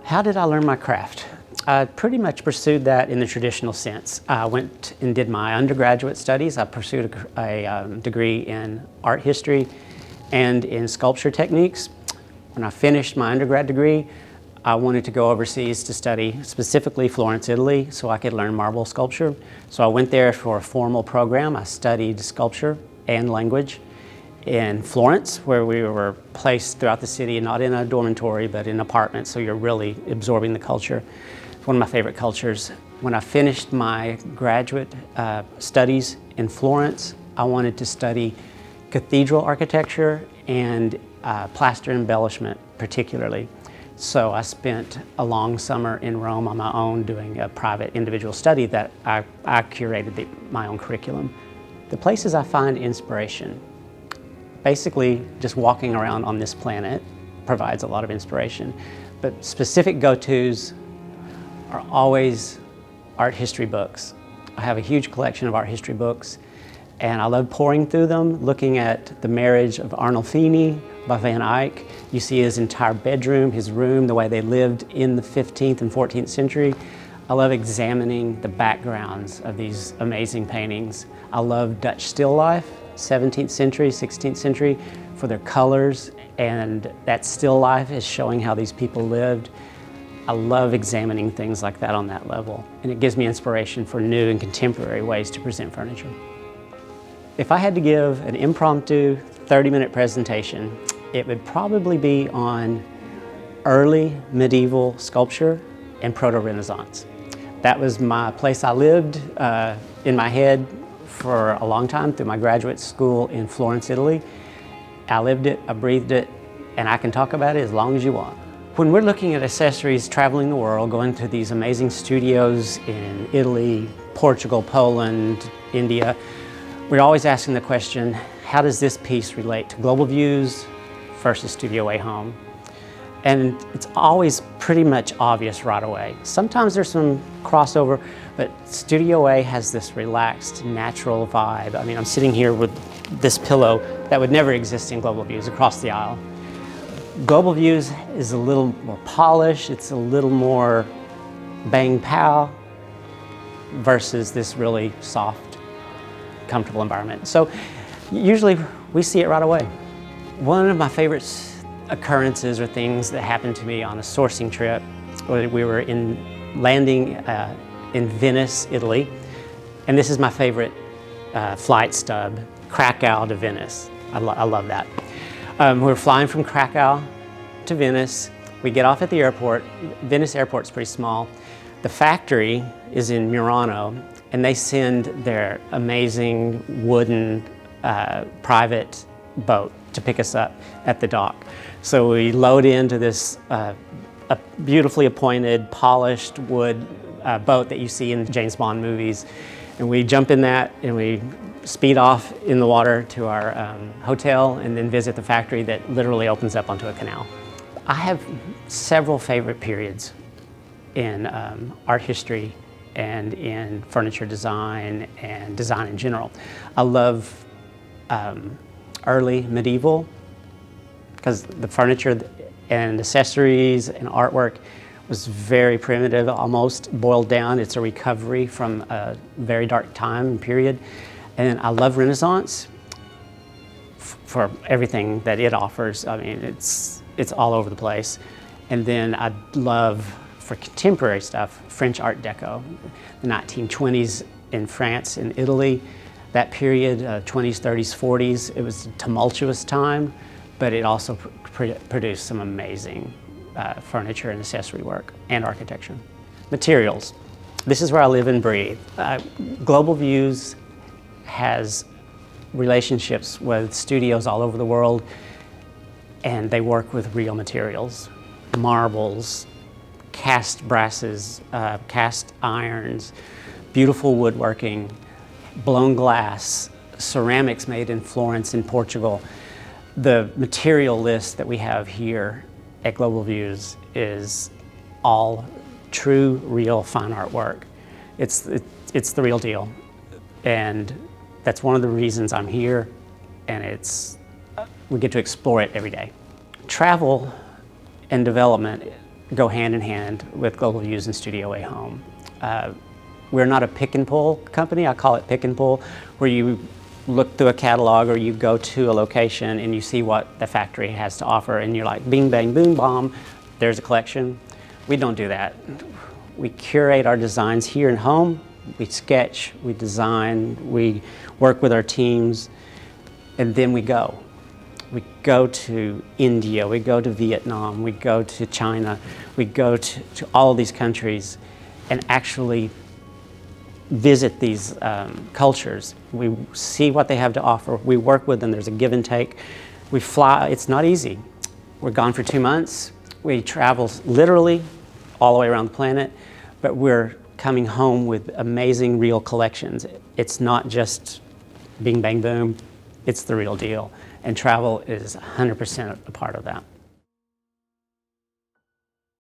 How did I learn my craft? I pretty much pursued that in the traditional sense. I went and did my undergraduate studies. I pursued a degree in art history and in sculpture techniques. When I finished my undergrad degree, I wanted to go overseas to study specifically Florence, Italy, so I could learn marble sculpture. So I went there for a formal program. I studied sculpture and language in Florence, where we were placed throughout the city, not in a dormitory, but in apartments, so you're really absorbing the culture. It's one of my favorite cultures. When I finished my graduate studies in Florence, I wanted to study cathedral architecture and plaster embellishment particularly. So I spent a long summer in Rome on my own doing a private individual study that I curated my own curriculum. The places I find inspiration, basically just walking around on this planet provides a lot of inspiration, but specific go-tos are always art history books. I have a huge collection of art history books, and I love pouring through them, looking at the marriage of Arnolfini by Van Eyck. You see his entire bedroom, his room, the way they lived in the 15th and 14th century. I love examining the backgrounds of these amazing paintings. I love Dutch still life, 17th century, 16th century, for their colors, and that still life is showing how these people lived. I love examining things like that on that level, and it gives me inspiration for new and contemporary ways to present furniture. If I had to give an impromptu 30-minute presentation, it would probably be on early medieval sculpture and Proto-Renaissance. That was my place I lived in my head for a long time through my graduate school in Florence, Italy. I lived it, I breathed it, and I can talk about it as long as you want. When we're looking at accessories traveling the world, going to these amazing studios in Italy, Portugal, Poland, India, we're always asking the question, how does this piece relate to Global Views versus Studio A Home? And it's always pretty much obvious right away. Sometimes there's some crossover, but Studio A has this relaxed, natural vibe. I mean, I'm sitting here with this pillow that would never exist in Global Views across the aisle. Global Views is a little more polished, it's a little more bang pow versus this really soft, comfortable environment. So usually we see it right away. One of my favorite occurrences or things that happened to me on a sourcing trip, we were landing in Venice, Italy, and this is my favorite flight stub, Krakow to Venice. I love that. We're flying from Krakow to Venice. We get off at the airport. Venice airport's pretty small. The factory is in Murano, and they send their amazing wooden private boat to pick us up at the dock. So we load into this a beautifully appointed, polished wood boat that you see in James Bond movies. And we jump in that and we speed off in the water to our hotel and then visit the factory that literally opens up onto a canal. I have several favorite periods in art history and in furniture design and design in general. I love early medieval because the furniture and accessories and artwork was very primitive, almost boiled down. It's a recovery from a very dark time and period. And I love Renaissance for everything that it offers. I mean, it's all over the place. And then I love, for contemporary stuff, French Art Deco. The 1920s in France and Italy, that period, 20s, 30s, 40s, it was a tumultuous time, but it also produced some amazing furniture and accessory work and architecture. Materials. This is where I live and breathe. Global Views has relationships with studios all over the world, and they work with real materials. Marbles, cast brasses, cast irons, beautiful woodworking, blown glass, ceramics made in Florence in Portugal. The material list that we have here at Global Views is all true, real fine art work. It's the real deal. And that's one of the reasons I'm here, and we get to explore it every day. Travel and development go hand in hand with Global Views and Studio A Home. We're not a pick and pull company. I call it pick and pull, where you look through a catalog or you go to a location and you see what the factory has to offer and you're like, bing, bang, boom, bomb, there's a collection. We don't do that. We curate our designs here at home. We sketch, we design, we work with our teams, and then we go. We go to India, we go to Vietnam, we go to China, we go to all of these countries and actually visit these cultures. We see what they have to offer. We work with them. There's a give and take. We fly. It's not easy. We're gone for 2 months. We travel literally all the way around the planet, but we're coming home with amazing real collections. It's not just bing, bang, boom. It's the real deal. And travel is 100% a part of that.